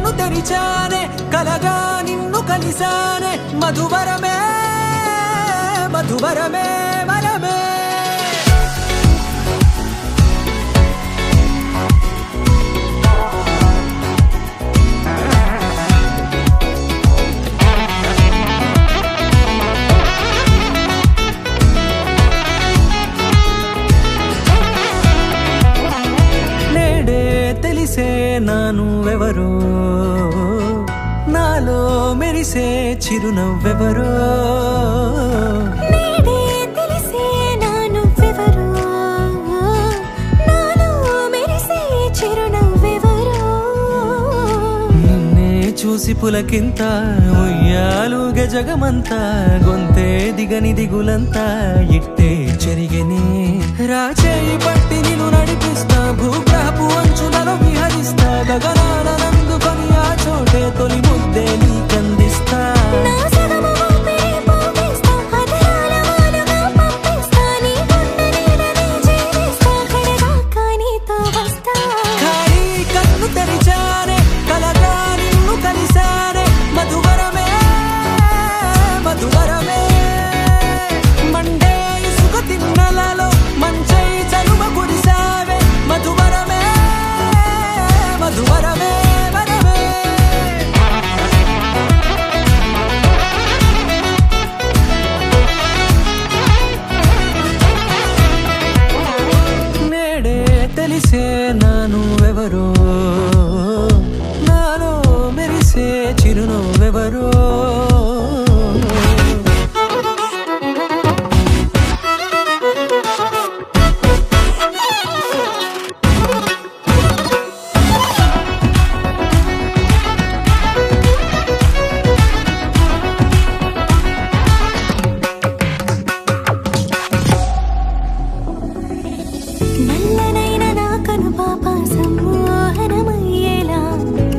కన్ను తెరిచానే కలగా నిన్ను కలిసానే మధువరమే మధువరమే వరమే నానువెవరో నాలో మెరిసే చిరునవ్వెవరో తెలిసే నానువెవరో నాలో మెరిసే చిరునవ్వెవరో నిన్నే చూసి పులకింత ఉయ్యాలుగ జగమంతా గొంతే దిగని దిగులంతా ఇట్టే చెరిగనే రాచేయి పట్టి నిన్ను నడిపిస్తా భూగ్రహపు అంచులలో విహరిస్తా గగనాల నందుకొని ఆ చోటే తొలి ముద్దే నీకందిస్తా కన్ను తెరిచానే కలగా నిన్ను కలిసానే మధువరమే మధువరమే మండే ఇసుక తిన్నలలో మంచై చలువ కురిసావే మధువరమే మధువరమే వరమే నేడే తెలిసే నానువెవరో నాలో మెరిసే చిరునవ్వెవరో నల్లనైన నా కనుపాప సమ్మోహనమయ్యేలా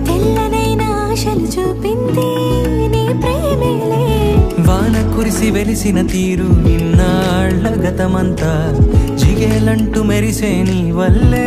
తెల్లనైన ఆశలు చూపింది నీ ప్రేమేలే వాన కురిసి వెలిసిన తీరు ఇన్నాళ్ల గతమంతా జిగేలంటూ మెరిసే నీ వల్లే